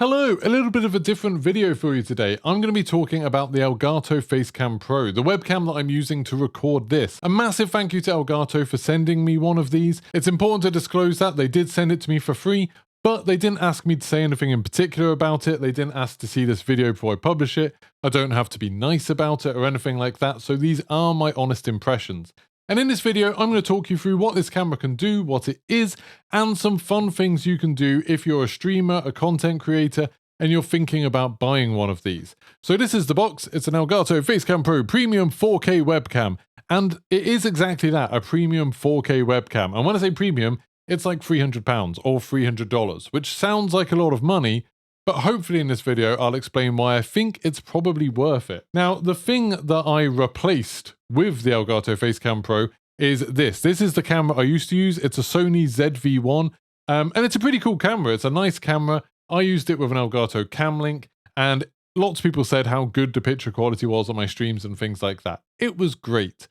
Hello, a little bit of a different video for you today. I'm going to be talking about the Elgato Facecam Pro, the webcam that I'm using to record this. A massive thank you to Elgato for sending me one of these. It's important to disclose that they did send it to me for free, but they didn't ask me to say anything in particular about it. They didn't ask to see this video before I publish it. I don't have to be nice about it or anything like that, so these are my honest impressions. And in this video, I'm going to talk you through what this camera can do, what it is, and some fun things you can do if you're a streamer, a content creator, and you're thinking about buying one of these. So this is the box. It's an Elgato Facecam Pro Premium 4K webcam. And it is exactly that, a premium 4K webcam. And when I say premium, it's like £300 or $300, which sounds like a lot of money, but hopefully in this video, I'll explain why I think it's probably worth it. Now, the thing that I replaced with the Elgato Facecam Pro is this. This is the camera I used to use. It's a Sony ZV-1, and it's a pretty cool camera. It's a nice camera. I used it with an Elgato Cam Link, and lots of people said how good the picture quality was on my streams and things like that. It was great,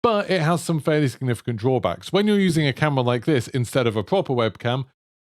but it has some fairly significant drawbacks. When you're using a camera like this instead of a proper webcam,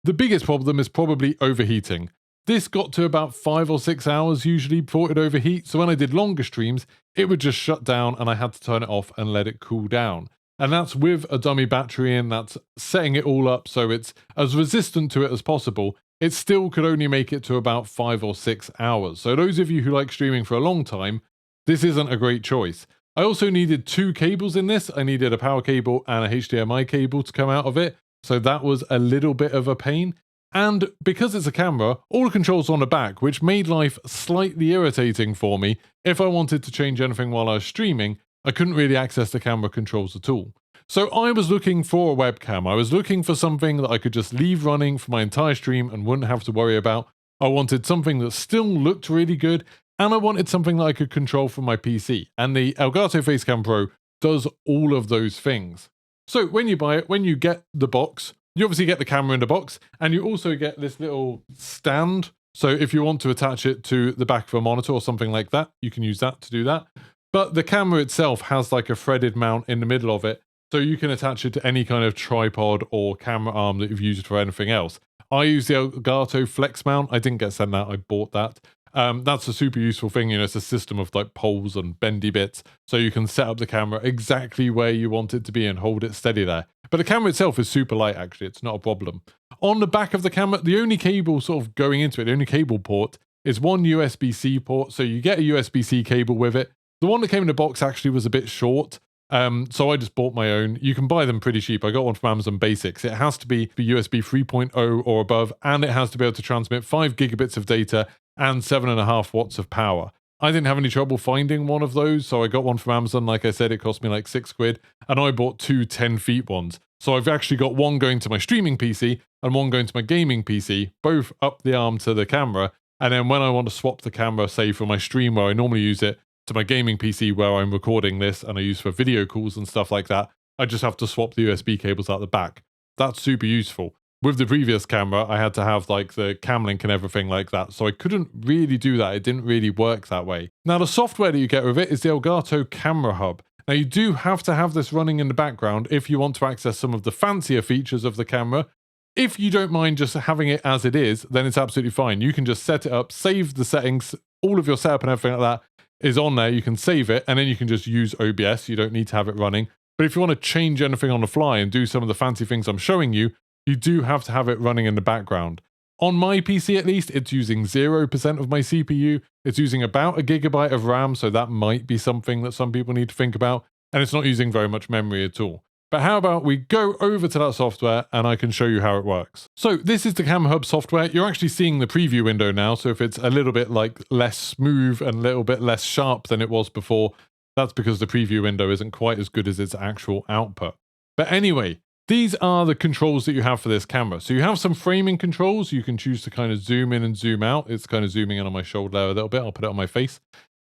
the biggest problem is probably overheating. This got to about 5 or 6 hours usually before it would overheat, so when I did longer streams, it would just shut down and I had to turn it off and let it cool down. And that's with a dummy battery in, that's setting it all up so it's as resistant to it as possible. It still could only make it to about 5 or 6 hours. So those of you who like streaming for a long time, this isn't a great choice. I also needed 2 cables in this. I needed a power cable and a HDMI cable to come out of it, so that was a little bit of a pain. And because it's a camera, all the controls are on the back, which made life slightly irritating for me. If I wanted to change anything while I was streaming, I couldn't really access the camera controls at all. So I was looking for a webcam. I was looking for something that I could just leave running for my entire stream and wouldn't have to worry about. I wanted something that still looked really good, and I wanted something that I could control from my PC. And the Elgato Facecam Pro does all of those things. So when you buy it, when you get the box, you obviously get the camera in the box, and you also get this little stand. So if you want to attach it to the back of a monitor or something like that, you can use that to do that. But the camera itself has like a threaded mount in the middle of it, so you can attach it to any kind of tripod or camera arm that you've used for anything else. I use the Elgato Flex mount. I didn't get sent that, I bought that. That's a super useful thing, you know, it's a system of like poles and bendy bits, so you can set up the camera exactly where you want it to be and hold it steady there. But the camera itself is super light, actually, it's not a problem. On the back of the camera, the only cable sort of going into it, the only cable port, is one USB-C port, so you get a USB-C cable with it. The one that came in the box actually was a bit short, so I just bought my own. You can buy them pretty cheap. I got one from Amazon Basics. It has to be USB 3.0 or above, and it has to be able to transmit 5 gigabits of data and 7.5 watts of power. I didn't have any trouble finding one of those, so I got one from Amazon. Like I said, it cost me like £6, and I bought 2 10-feet ones. So I've actually got one going to my streaming PC and one going to my gaming PC, both up the arm to the camera. And then when I want to swap the camera, say for my stream where I normally use it, to my gaming PC where I'm recording this and I use for video calls and stuff like that, I just have to swap the USB cables out the back. That's super useful. With the previous camera, I had to have like the cam link and everything like that, so I couldn't really do that. It didn't really work that way. Now, the software that you get with it is the Elgato Camera Hub. Now, you do have to have this running in the background if you want to access some of the fancier features of the camera. If you don't mind just having it as it is, then it's absolutely fine. You can just set it up, save the settings, all of your setup and everything like that is on there. You can save it, and then you can just use OBS. You don't need to have it running. But if you want to change anything on the fly and do some of the fancy things I'm showing you, you do have to have it running in the background. On my PC at least, it's using 0% of my CPU. It's using about 1 gigabyte of RAM, so that might be something that some people need to think about. And it's not using very much memory at all. But how about we go over to that software and I can show you how it works. So this is the Camera Hub software. You're actually seeing the preview window now. So if it's a little bit like less smooth and a little bit less sharp than it was before, that's because the preview window isn't quite as good as its actual output. But anyway, these are the controls that you have for this camera. So you have some framing controls. You can choose to kind of zoom in and zoom out. It's kind of zooming in on my shoulder there a little bit. I'll put it on my face.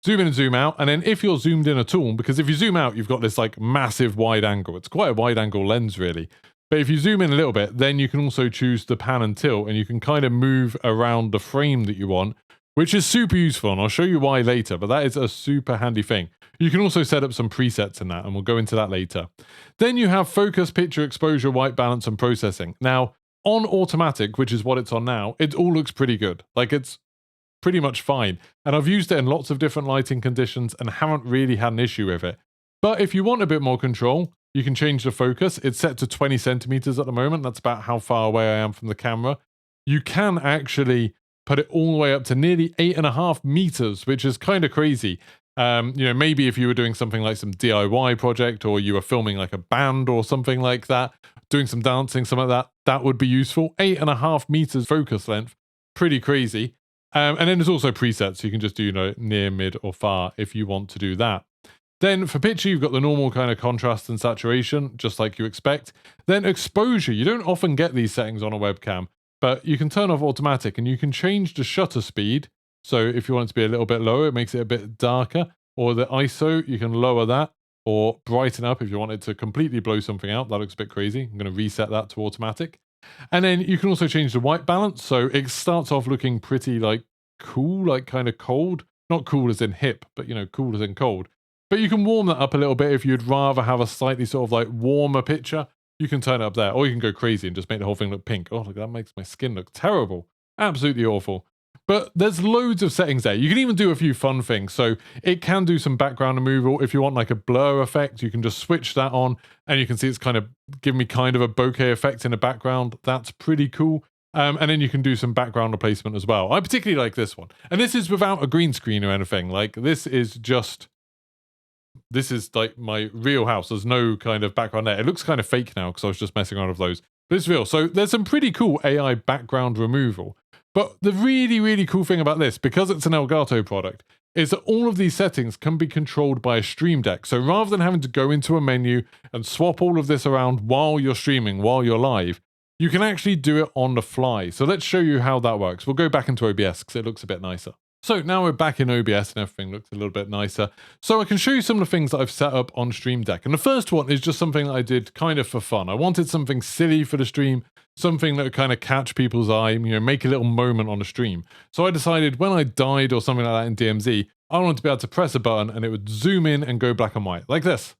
Zoom in and zoom out. And then if you're zoomed in at all, because if you zoom out, you've got this like massive wide angle. It's quite a wide angle lens really. But if you zoom in a little bit, then you can also choose the pan and tilt, and you can kind of move around the frame that you want, which is super useful. And I'll show you why later, but that is a super handy thing. You can also set up some presets in that, and we'll go into that later. Then you have focus, picture exposure, white balance, and processing. Now, on automatic, which is what it's on now, it all looks pretty good. Like, it's pretty much fine. And I've used it in lots of different lighting conditions and haven't really had an issue with it. But if you want a bit more control, you can change the focus. It's set to 20 centimeters at the moment. That's about how far away I am from the camera. You can actually put it all the way up to nearly 8.5 meters, which is kind of crazy. Maybe if you were doing something like some DIY project, or you were filming like a band or something like that, doing some dancing, something like that, that would be useful. 8.5 meters focus length, pretty crazy. And then there's also presets, so you can just do, near, mid, or far if you want to do that. Then for picture, you've got the normal kind of contrast and saturation, just like you expect. Then exposure, you don't often get these settings on a webcam, but you can turn off automatic and you can change the shutter speed. So if you want it to be a little bit lower, it makes it a bit darker. Or the ISO, you can lower that or brighten up if you want it to completely blow something out. That looks a bit crazy. I'm going to reset that to automatic. And then you can also change the white balance. So it starts off looking pretty like cool, like kind of cold. Not cool as in hip, but cool as in cold. But you can warm that up a little bit if you'd rather have a slightly sort of like warmer picture. You can turn it up there, or you can go crazy and just make the whole thing look pink. Oh, look, that makes my skin look terrible. Absolutely awful. But there's loads of settings there. You can even do a few fun things. So it can do some background removal. If you want like a blur effect, you can just switch that on and you can see it's kind of giving me kind of a bokeh effect in the background. That's pretty cool. And then you can do some background replacement as well. I particularly like this one. And this is without a green screen or anything. Like this is like my real house. There's no kind of background there. It looks kind of fake now because I was just messing around with those. But it's real. So there's some pretty cool AI background removal. But the really, really cool thing about this, because it's an Elgato product, is that all of these settings can be controlled by a Stream Deck. So rather than having to go into a menu and swap all of this around while you're streaming, while you're live, you can actually do it on the fly. So let's show you how that works. We'll go back into OBS because it looks a bit nicer. So now we're back in OBS and everything looks a little bit nicer. So I can show you some of the things that I've set up on Stream Deck. And the first one is just something that I did kind of for fun. I wanted something silly for the stream, something that would kind of catch people's eye, make a little moment on the stream. So I decided when I died or something like that in DMZ, I wanted to be able to press a button and it would zoom in and go black and white, like this.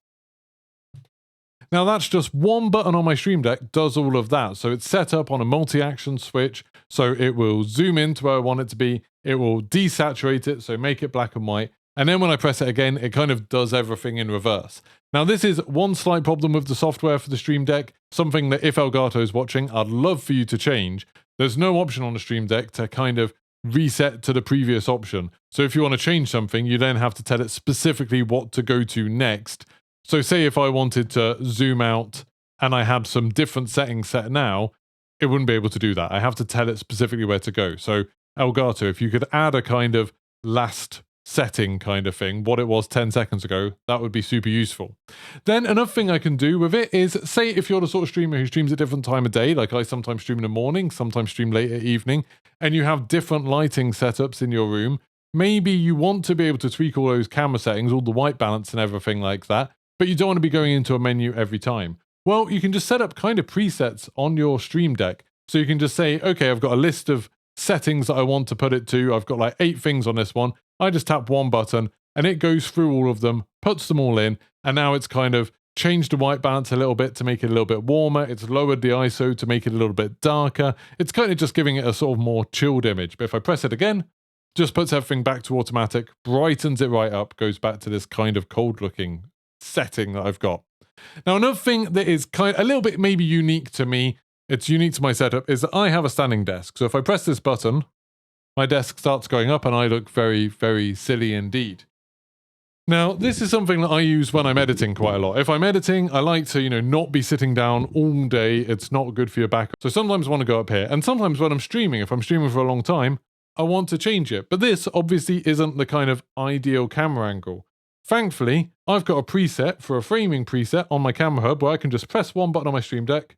Now that's just one button on my Stream Deck does all of that. So it's set up on a multi-action switch. So it will zoom in to where I want it to be. It will desaturate it, so make it black and white. And then when I press it again, it kind of does everything in reverse. Now this is one slight problem with the software for the Stream Deck, something that if Elgato is watching, I'd love for you to change. There's no option on the Stream Deck to kind of reset to the previous option. So if you want to change something, you then have to tell it specifically what to go to next. So say if I wanted to zoom out and I had some different settings set now, it wouldn't be able to do that. I have to tell it specifically where to go. So Elgato, if you could add a kind of last setting kind of thing, what it was 10 seconds ago, that would be super useful. Then another thing I can do with it is, say if you're the sort of streamer who streams at a different time of day, like I sometimes stream in the morning, sometimes stream late at evening, and you have different lighting setups in your room, maybe you want to be able to tweak all those camera settings, all the white balance and everything like that, but you don't want to be going into a menu every time. Well, you can just set up kind of presets on your Stream Deck. So you can just say, okay, I've got a list of settings that I want to put it to. I've got like 8 things on this one. I just tap one button and it goes through all of them, puts them all in, and now it's kind of changed the white balance a little bit to make it a little bit warmer. It's lowered the ISO to make it a little bit darker. It's kind of just giving it a sort of more chilled image. But if I press it again, just puts everything back to automatic, brightens it right up, goes back to this kind of cold looking setting that I've got. Now, another thing that is kind of a little bit maybe unique to me, it's unique to my setup, is that I have a standing desk. So if I press this button, my desk starts going up and I look very, very silly indeed. Now, this is something that I use when I'm editing quite a lot. If I'm editing, I like to, not be sitting down all day. It's not good for your back. So sometimes I want to go up here. And sometimes when I'm streaming, if I'm streaming for a long time, I want to change it. But this obviously isn't the kind of ideal camera angle. Thankfully, I've got a preset for a framing preset on my camera hub where I can just press one button on my Stream Deck,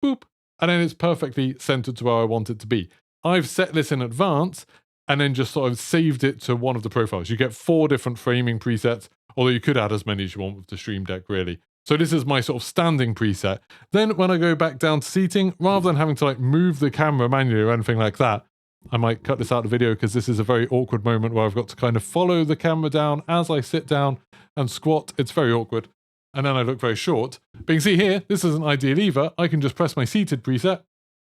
boop, and then it's perfectly centered to where I want it to be. I've set this in advance and then just sort of saved it to one of the profiles. You get 4 different framing presets, although you could add as many as you want with the Stream Deck, really. So this is my sort of standing preset. Then when I go back down to seating, rather than having to like move the camera manually or anything like that, I might cut this out of the video because this is a very awkward moment where I've got to kind of follow the camera down as I sit down and squat. It's very awkward. And then I look very short. But you can see here, this isn't ideal either. I can just press my seated preset,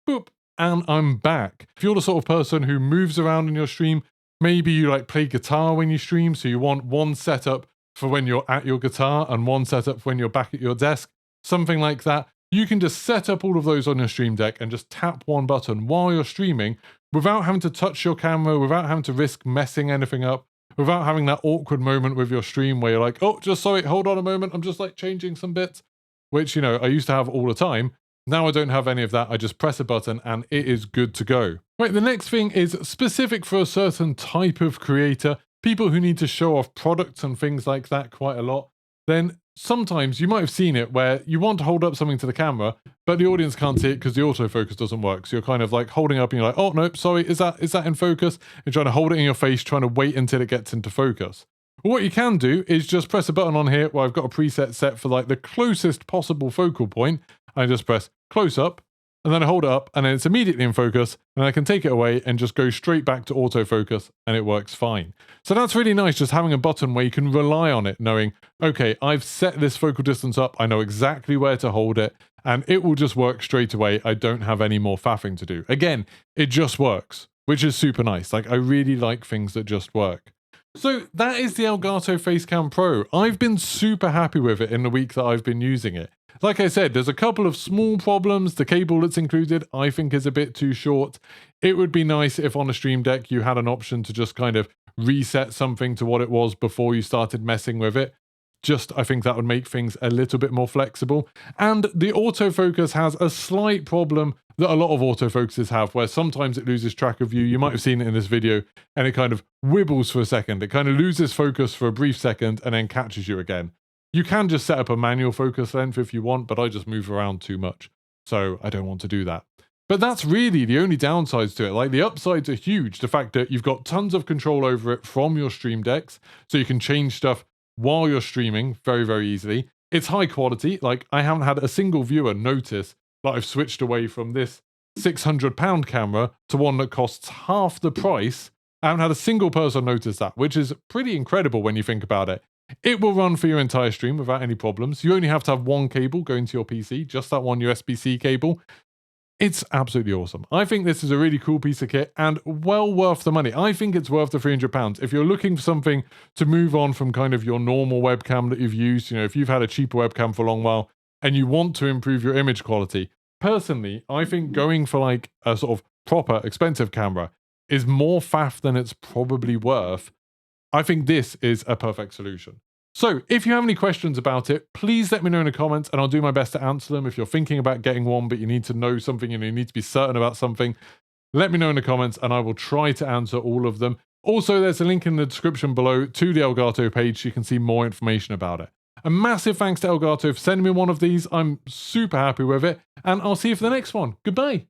boop, and I'm back. If you're the sort of person who moves around in your stream, maybe you like play guitar when you stream, so you want one setup for when you're at your guitar and one setup for when you're back at your desk, something like that. You can just set up all of those on your Stream Deck and just tap one button while you're streaming without having to touch your camera, without having to risk messing anything up, without having that awkward moment with your stream where you're like, oh, just sorry, hold on a moment, I'm just like changing some bits, which, you know, I used to have all the time. Now I don't have any of that. I just press a button and it is good to go. Right, the next thing is specific for a certain type of creator, people who need to show off products and things like that quite a lot. Then sometimes you might have seen it where you want to hold up something to the camera, but the audience can't see it because the autofocus doesn't work. So you're kind of like holding up and you're like, oh, nope, sorry, is that in focus? And trying to hold it in your face, trying to wait until it gets into focus. Well, what you can do is just press a button on here where I've got a preset set for like the closest possible focal point. I just press close up and then I hold it up and then it's immediately in focus and I can take it away and just go straight back to autofocus and it works fine. So that's really nice, just having a button where you can rely on it, knowing, okay, I've set this focal distance up, I know exactly where to hold it and it will just work straight away. I don't have any more faffing to do. Again, it just works, which is super nice. Like, I really like things that just work. So that is the Elgato Facecam Pro. I've been super happy with it in the week that I've been using it. Like I said, there's a couple of small problems. The cable that's included, I think, is a bit too short. It would be nice if on a Stream Deck you had an option to just kind of reset something to what it was before you started messing with it. I think that would make things a little bit more flexible. And the autofocus has a slight problem that a lot of autofocuses have, where sometimes it loses track of you. You might have seen it in this video, and it kind of wibbles for a second. It kind of loses focus for a brief second and then catches you again. You can just set up a manual focus length if you want, but I just move around too much, so I don't want to do that. But that's really the only downsides to it. Like, the upsides are huge. The fact that you've got tons of control over it from your Stream Decks, so you can change stuff while you're streaming very, very easily. It's high quality. Like, I haven't had a single viewer notice that I've switched away from this £600 camera to one that costs half the price. I haven't had a single person notice that, which is pretty incredible when you think about it. It will run for your entire stream without any problems. You only have to have one cable going to your PC, just that one USB-C cable. It's absolutely awesome. I think this is a really cool piece of kit and well worth the money. I think it's worth the £300. If you're looking for something to move on from kind of your normal webcam that you've used, you know, if you've had a cheaper webcam for a long while and you want to improve your image quality, personally, I think going for like a sort of proper expensive camera is more faff than it's probably worth. I think this is a perfect solution. So if you have any questions about it, please let me know in the comments and I'll do my best to answer them. If you're thinking about getting one, but you need to know something, you need to be certain about something, let me know in the comments and I will try to answer all of them. Also, there's a link in the description below to the Elgato page so you can see more information about it. A massive thanks to Elgato for sending me one of these. I'm super happy with it and I'll see you for the next one. Goodbye.